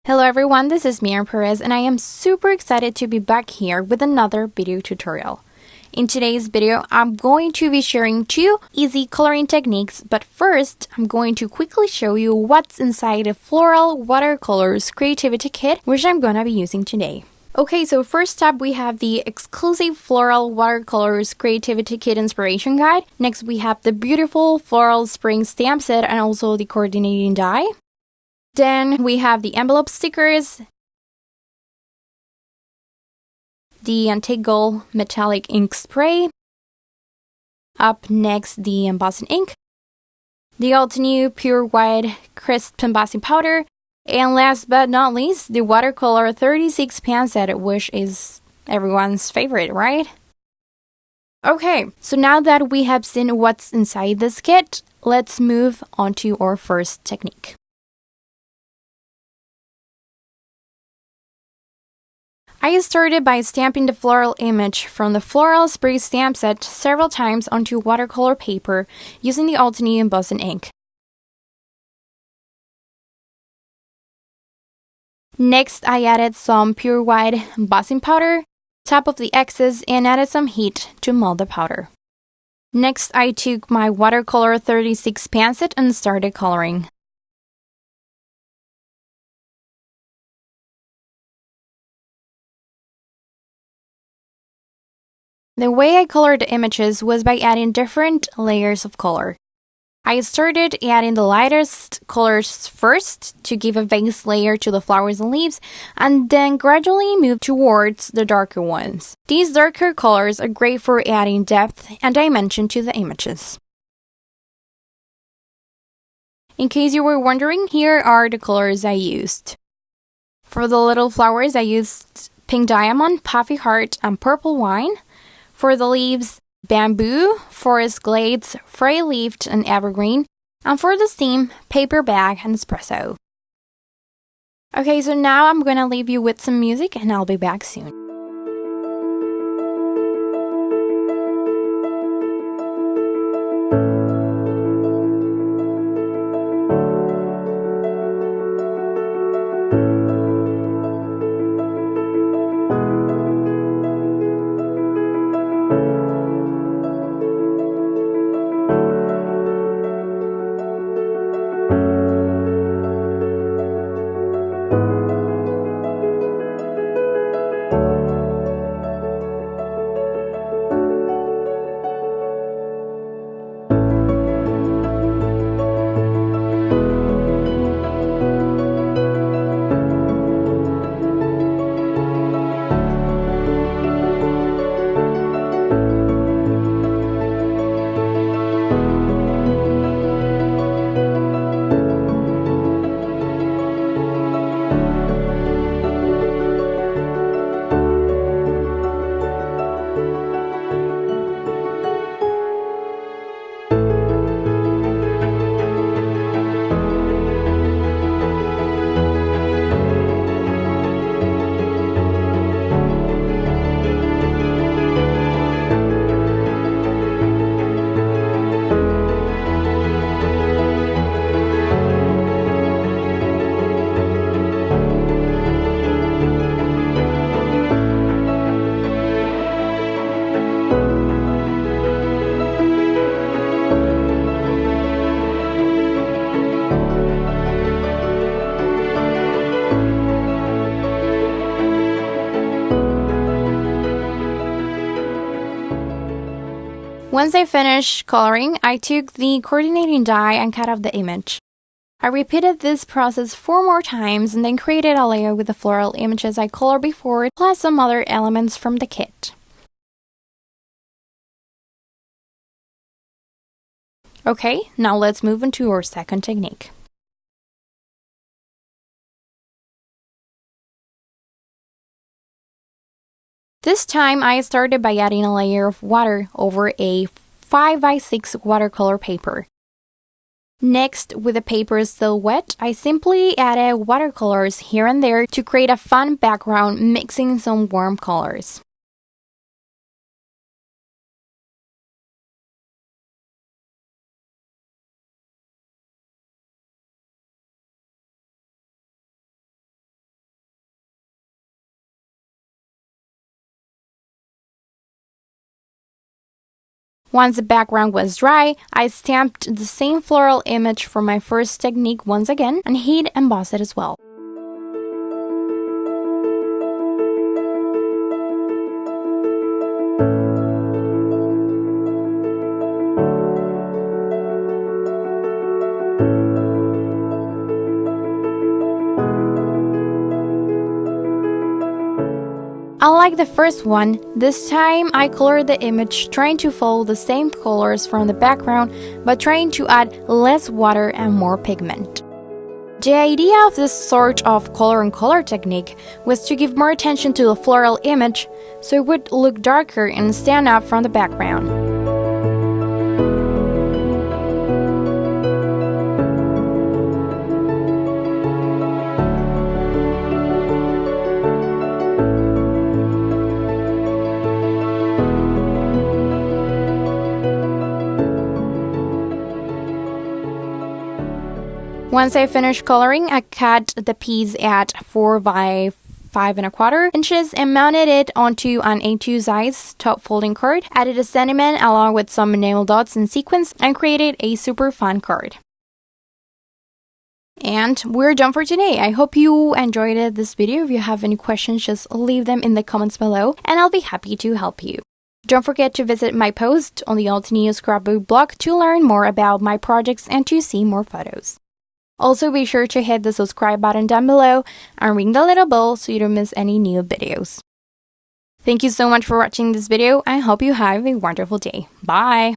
Hello everyone, this is Miriam Perez and I am super excited to be back here with another video tutorial. In today's video, I'm going to be sharing two easy coloring techniques, but first, I'm going to quickly show you what's inside the Floral Watercolors Creativity Kit, which I'm gonna be using today. Okay, so first up we have the exclusive Floral Watercolors Creativity Kit Inspiration Guide. Next we have the beautiful Floral Spring Stamp Set and also the coordinating die. Then we have the envelope stickers, the Antique Gold Metallic Ink Spray, up next the embossing ink, the Altenew Pure White Crisp Embossing Powder, and last but not least, the Watercolor 36 pan set, which is everyone's favorite, right? Okay, so now that we have seen what's inside this kit, let's move on to our first technique. I started by stamping the floral image from the Floral Spring stamp set several times onto watercolor paper using the Altenew embossing ink. Next, I added some pure white embossing powder, top of the excess, and added some heat to mold the powder. Next, I took my watercolor 36 pan set and started coloring. The way I colored the images was by adding different layers of color. I started adding the lightest colors first to give a base layer to the flowers and leaves, and then gradually moved towards the darker ones. These darker colors are great for adding depth and dimension to the images. In case you were wondering, here are the colors I used. For the little flowers, I used Pink Diamond, Puffy Heart, and Purple Wine. For the leaves, Bamboo, Forest Glades, Fray Leafed, and Evergreen. And for the stem, Paper Bag and Espresso. Okay, so now I'm gonna leave you with some music and I'll be back soon. Once I finished coloring, I took the coordinating die and cut off the image. I repeated this process 4 more times and then created a layer with the floral images I colored before, plus some other elements from the kit. Okay, now let's move on to our second technique. This time, I started by adding a layer of water over a 5x6 watercolor paper. Next, with the paper still wet, I simply added watercolors here and there to create a fun background, mixing some warm colors. Once the background was dry, I stamped the same floral image from my first technique once again and heat embossed it as well. Unlike the first one, this time I colored the image trying to follow the same colors from the background but trying to add less water and more pigment. The idea of this sort of color and color technique was to give more attention to the floral image so it would look darker and stand out from the background. Once I finished coloring, I cut the piece at 4 by 5¼ inches and mounted it onto an A2 size top folding card, added a sentiment along with some enamel dots in sequence, and created a super fun card. And we're done for today. I hope you enjoyed this video. If you have any questions, just leave them in the comments below and I'll be happy to help you. Don't forget to visit my post on the Altenew Scrapbook blog to learn more about my projects and to see more photos. Also, be sure to hit the subscribe button down below and ring the little bell so you don't miss any new videos. Thank you so much for watching this video. I hope you have a wonderful day. Bye!